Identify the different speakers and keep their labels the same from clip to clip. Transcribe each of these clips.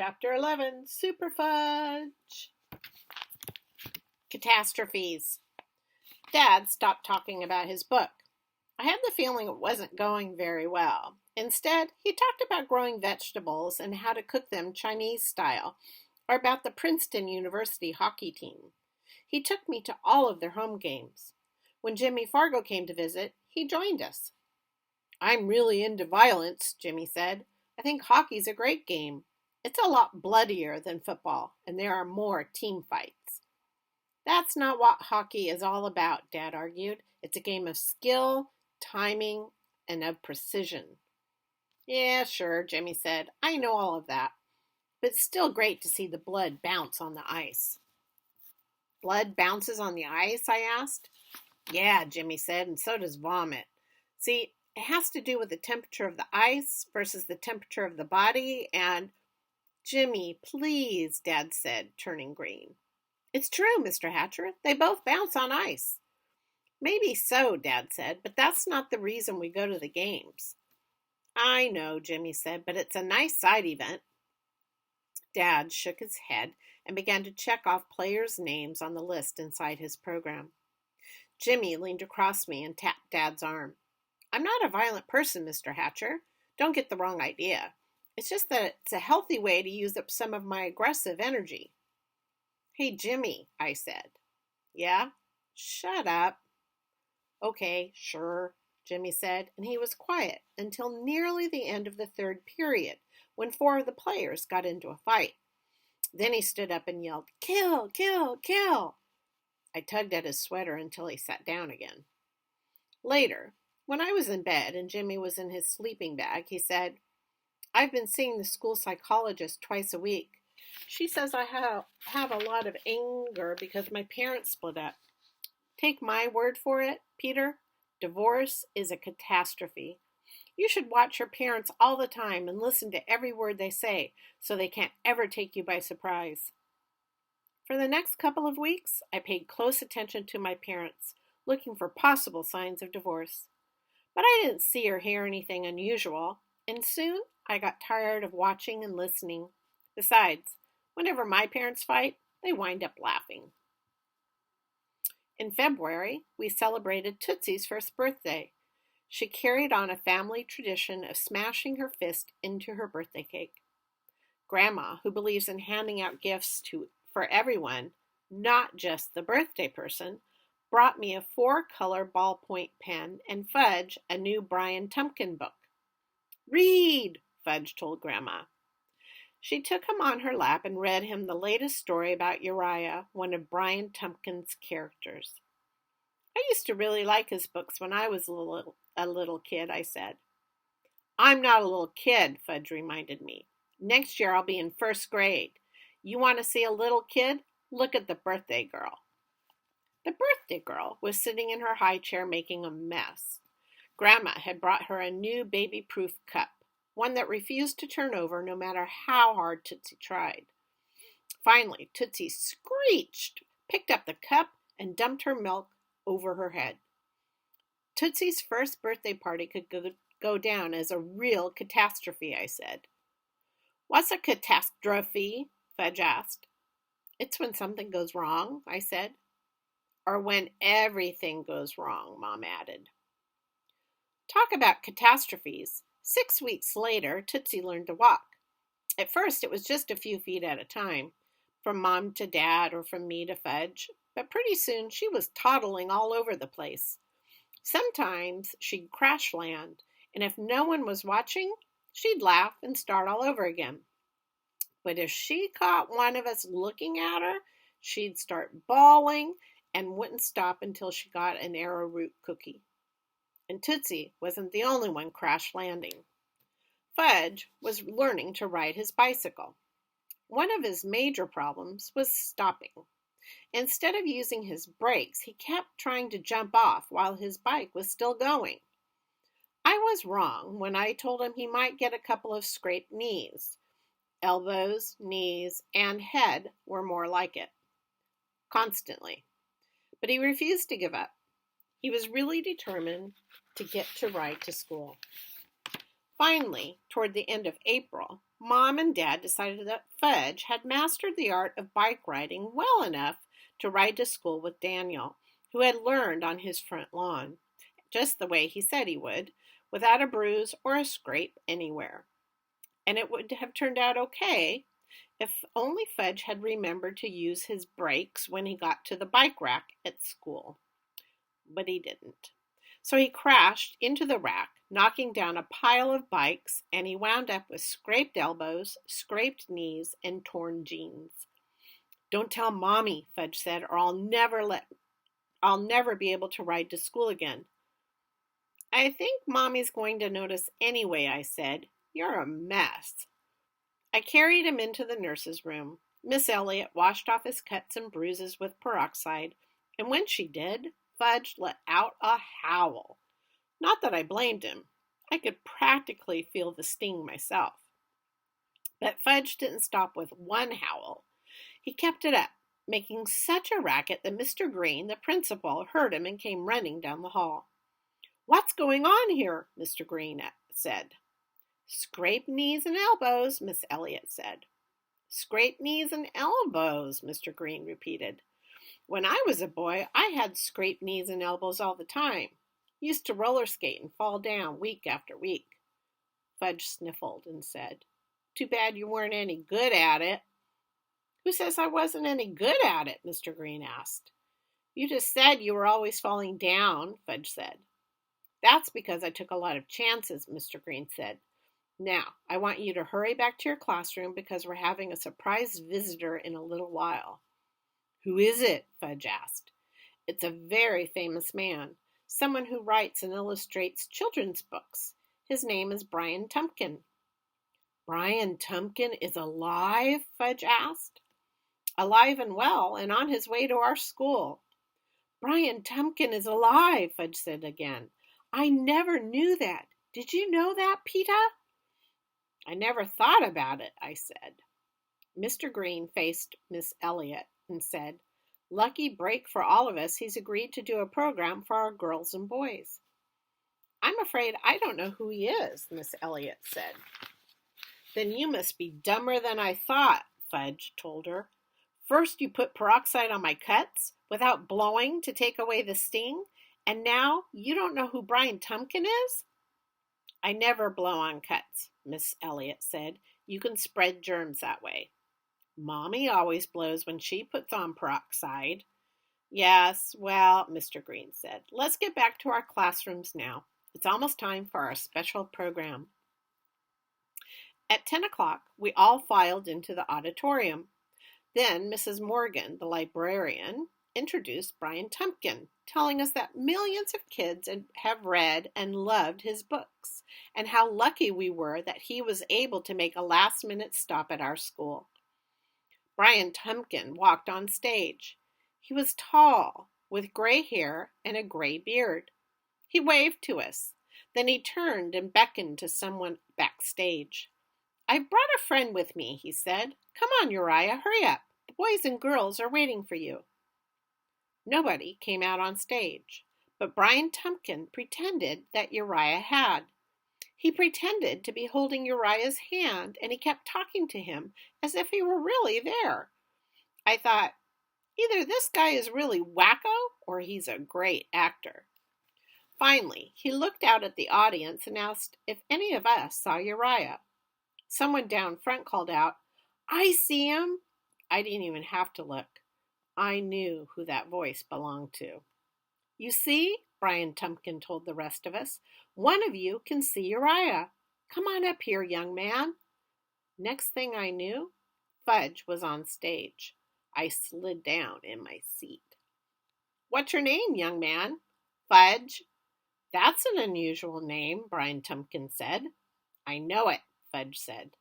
Speaker 1: Chapter 11, Superfudge. Catastrophes. Dad stopped talking about his book. I had the feeling it wasn't going very well. Instead, he talked about growing vegetables and how to cook them Chinese style, or about the Princeton University hockey team. He took me to all of their home games. When Jimmy Fargo came to visit, he joined us. "I'm really into violence," Jimmy said. "I think hockey's a great game. It's a lot bloodier than football, and there are more team fights." "That's not what hockey is all about," Dad argued. "It's a game of skill, timing, and of precision." "Yeah, sure," Jimmy said. "I know all of that. But it's still great to see the blood bounce on the ice." "Blood bounces on the ice?" I asked. "Yeah," Jimmy said, "and so does vomit. See, it has to do with the temperature of the ice versus the temperature of the body, and—" "Jimmy, please," Dad said, turning green. "It's true, Mr. Hatcher. They both bounce on ice." "Maybe so," Dad said, "but that's not the reason we go to the games." "I know," Jimmy said, "but it's a nice side event." Dad shook his head and began to check off players' names on the list inside his program. Jimmy leaned across me and tapped Dad's arm. "I'm not a violent person, Mr. Hatcher. Don't get the wrong idea. It's just that it's a healthy way to use up some of my aggressive energy." "Hey, Jimmy," I said. "Yeah?" "Shut up." "Okay, sure," Jimmy said, and he was quiet until nearly the end of the third period, when 4 of the players got into a fight. Then he stood up and yelled, "Kill, kill, kill!" I tugged at his sweater until he sat down again. Later, when I was in bed and Jimmy was in his sleeping bag, he said, "I've been seeing the school psychologist twice a week. She says I have a lot of anger because my parents split up. Take my word for it, Peter, divorce is a catastrophe. You should watch your parents all the time and listen to every word they say so they can't ever take you by surprise." For the next couple of weeks, I paid close attention to my parents, looking for possible signs of divorce. But I didn't see or hear anything unusual, and soon I got tired of watching and listening. Besides, whenever my parents fight, they wind up laughing. In February, we celebrated Tootsie's first birthday. She carried on a family tradition of smashing her fist into her birthday cake. Grandma, who believes in handing out gifts for everyone, not just the birthday person, brought me a 4-color ballpoint pen and Fudge a new Brian Tumpkin book. "Read," Fudge told Grandma. She took him on her lap and read him the latest story about Uriah, one of Brian Tumpkin's characters. "I used to really like his books when I was a little kid," I said. "I'm not a little kid," Fudge reminded me. "Next year I'll be in 1st grade. You want to see a little kid? Look at the birthday girl." The birthday girl was sitting in her high chair making a mess. Grandma had brought her a new baby-proof cup, one that refused to turn over no matter how hard Tootsie tried. Finally, Tootsie screeched, picked up the cup, and dumped her milk over her head. Tootsie's first birthday party could go down as a real catastrophe, I said. "What's a catastrophe?" Fudge asked. "It's when something goes wrong," I said. "Or when everything goes wrong," Mom added. Talk about catastrophes. 6 weeks later, Tootsie learned to walk. At first, it was just a few feet at a time, from Mom to Dad or from me to Fudge, but pretty soon she was toddling all over the place. Sometimes she'd crash land, and if no one was watching, she'd laugh and start all over again. But if she caught one of us looking at her, she'd start bawling and wouldn't stop until she got an arrowroot cookie. And Tootsie wasn't the only one crash landing. Fudge was learning to ride his bicycle. One of his major problems was stopping. Instead of using his brakes, he kept trying to jump off while his bike was still going. I was wrong when I told him he might get a couple of scraped knees. Elbows, knees, and head were more like it. Constantly. But he refused to give up. He was really determined to get to ride to school. Finally, toward the end of April, Mom and Dad decided that Fudge had mastered the art of bike riding well enough to ride to school with Daniel, who had learned on his front lawn, just the way he said he would, without a bruise or a scrape anywhere. And it would have turned out okay if only Fudge had remembered to use his brakes when he got to the bike rack at school. But he didn't. So he crashed into the rack, knocking down a pile of bikes, and he wound up with scraped elbows, scraped knees, and torn jeans. "Don't tell Mommy," Fudge said, "or I'll never be able to ride to school again." "I think Mommy's going to notice anyway," I said. "You're a mess." I carried him into the nurse's room. Miss Elliott washed off his cuts and bruises with peroxide, and when she did, Fudge let out a howl. Not that I blamed him. I could practically feel the sting myself. But Fudge didn't stop with one howl. He kept it up, making such a racket that Mr. Green, the principal, heard him and came running down the hall. "What's going on here?" Mr. Green said. "Scrape knees and elbows," Miss Elliott said. "Scrape knees and elbows," Mr. Green repeated. "When I was a boy, I had scraped knees and elbows all the time. Used to roller skate and fall down week after week." Fudge sniffled and said, "Too bad you weren't any good at it." "Who says I wasn't any good at it?" Mr. Green asked. "You just said you were always falling down," Fudge said. "That's because I took a lot of chances," Mr. Green said. "Now, I want you to hurry back to your classroom because we're having a surprise visitor in a little while." "Who is it?" Fudge asked. "It's a very famous man, someone who writes and illustrates children's books. His name is Brian Tumpkin." "Brian Tumpkin is alive?" Fudge asked. "Alive and well, and on his way to our school." "Brian Tumpkin is alive," Fudge said again. "I never knew that. Did you know that, Peta?" "I never thought about it," I said. Mr. Green faced Miss Elliott and said, "Lucky break for all of us, he's agreed to do a program for our girls and boys." "I'm afraid I don't know who he is," Miss Elliott said. "Then you must be dumber than I thought," Fudge told her. "First you put peroxide on my cuts without blowing to take away the sting, and now you don't know who Brian Tumpkin is?" "I never blow on cuts," Miss Elliott said. "You can spread germs that way." "Mommy always blows when she puts on peroxide." "Yes, well," Mr. Green said, "let's get back to our classrooms now. It's almost time for our special program." At 10 o'clock, we all filed into the auditorium. Then Mrs. Morgan, the librarian, introduced Brian Tumpkin, telling us that millions of kids have read and loved his books, and how lucky we were that he was able to make a last-minute stop at our school. Brian Tumpkin walked on stage. He was tall, with gray hair and a gray beard. He waved to us. Then he turned and beckoned to someone backstage. "I've brought a friend with me," he said. "Come on, Uriah, hurry up. The boys and girls are waiting for you." Nobody came out on stage, but Brian Tumpkin pretended that Uriah had. He pretended to be holding Uriah's hand, and he kept talking to him as if he were really there. I thought, either this guy is really wacko or he's a great actor. Finally, he looked out at the audience and asked if any of us saw Uriah. Someone down front called out, "I see him." I didn't even have to look. I knew who that voice belonged to. "You see," Brian Tumpkin told the rest of us, "one of you can see Uriah. Come on up here, young man." Next thing I knew, Fudge was on stage. I slid down in my seat. "What's your name, young man?" "Fudge." "That's an unusual name," Brian Tumpkin said. "I know it," Fudge said.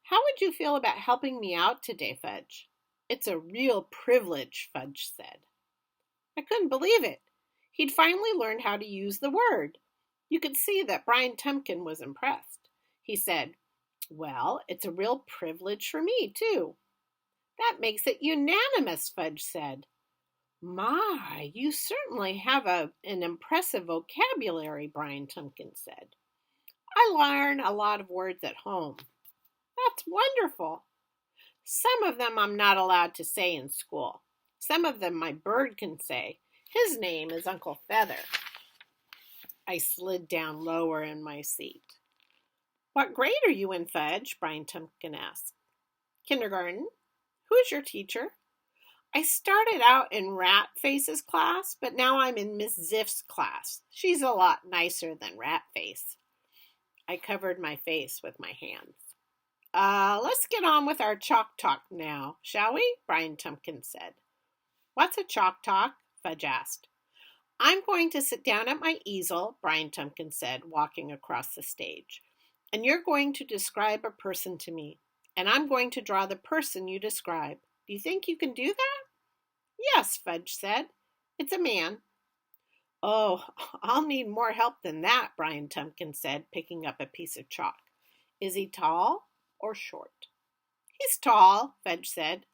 Speaker 1: "How would you feel about helping me out today, Fudge?" "It's a real privilege," Fudge said. I couldn't believe it. He'd finally learned how to use the word. You could see that Brian Tumpkin was impressed. He said, "Well, it's a real privilege for me, too." "That makes it unanimous," Fudge said. "My, you certainly have an impressive vocabulary," Brian Tumpkin said. "I learn a lot of words at home." That's wonderful. Some of them I'm not allowed to say in school. Some of them my bird can say. His name is Uncle Feather. I slid down lower in my seat. What grade are you in, Fudge? Brian Tumpkin asked. Kindergarten. Who's your teacher? I started out in Rat Face's class, but now I'm in Miss Ziff's class. She's a lot nicer than Rat Face. I covered my face with my hands. Let's get on with our chalk talk now, shall we? Brian Tumpkin said. What's a chalk talk? Fudge asked. I'm going to sit down at my easel, Brian Tumpkin said, walking across the stage. And you're going to describe a person to me. And I'm going to draw the person you describe. Do you think you can do that? Yes, Fudge said. It's a man. Oh, I'll need more help than that, Brian Tumpkin said, picking up a piece of chalk. Is he tall or short? He's tall, Fudge said,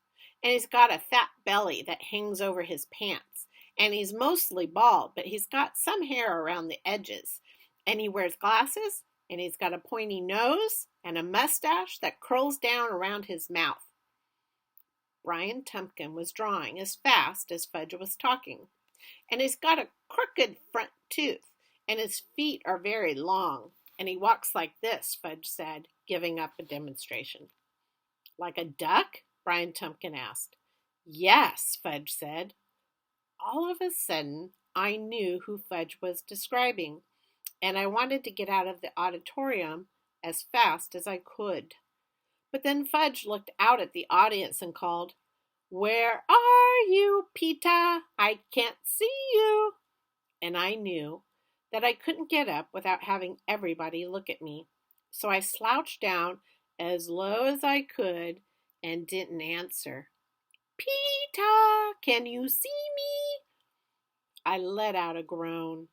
Speaker 1: and he's got a fat belly that hangs over his pants, and he's mostly bald, but he's got some hair around the edges, and he wears glasses, and he's got a pointy nose and a mustache that curls down around his mouth. Brian Tumpkin was drawing as fast as Fudge was talking, and he's got a crooked front tooth, and his feet are very long, and he walks like this, Fudge said, giving up a demonstration. Like a duck? Brian Tumpkin asked. Yes, Fudge said. All of a sudden, I knew who Fudge was describing, and I wanted to get out of the auditorium as fast as I could. But then Fudge looked out at the audience and called, Where are you, Peter? I can't see you. And I knew that I couldn't get up without having everybody look at me. So I slouched down as low as I could and didn't answer. Peter, can you see me? I let out a groan.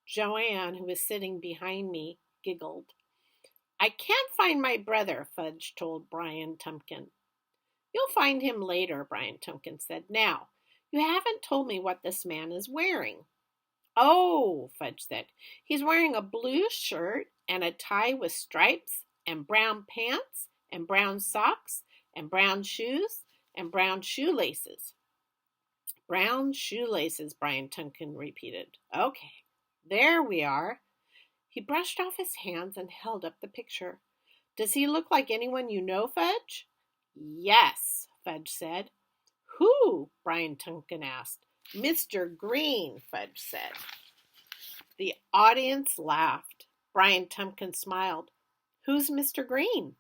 Speaker 1: Joanne, who was sitting behind me, giggled. I can't find my brother, Fudge told Brian Tumpkin. You'll find him later, Brian Tumpkin said. Now, you haven't told me what this man is wearing. Oh, Fudge said. He's wearing a blue shirt and a tie with stripes and brown pants and brown socks and brown shoes and brown shoelaces. Brown shoelaces, Brian Tumpkin repeated. Okay, there we are. He brushed off his hands and held up the picture. Does he look like anyone you know, Fudge? Yes, Fudge said. Who? Brian Tumpkin asked. Mr. Green, Fudge said. The audience laughed. Brian Tumpkin smiled. Who's Mr. Green?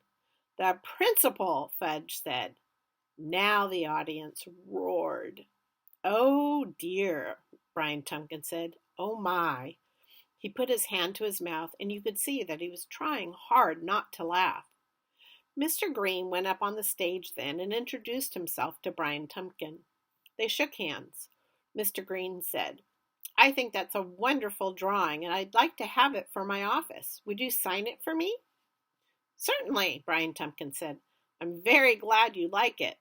Speaker 1: The principal, Fudge said. Now the audience roared. Oh dear, Brian Tumpkin said. Oh my. He put his hand to his mouth, and you could see that he was trying hard not to laugh. Mr. Green went up on the stage then and introduced himself to Brian Tumpkin. They shook hands. Mr. Green said, I think that's a wonderful drawing, and I'd like to have it for my office. Would you sign it for me? Certainly, Brian Tumpkin said. I'm very glad you like it.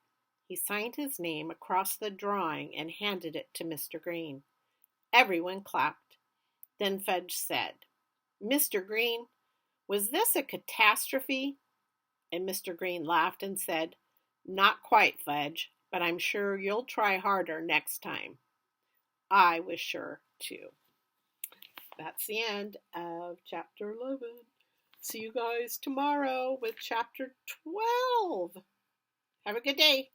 Speaker 1: He signed his name across the drawing and handed it to Mr. Green. Everyone clapped. Then Fudge said, Mr. Green, was this a catastrophe? And Mr. Green laughed and said, Not quite, Fudge, but I'm sure you'll try harder next time. I was sure too. That's the end of chapter 11. See you guys tomorrow with chapter 12. Have a good day.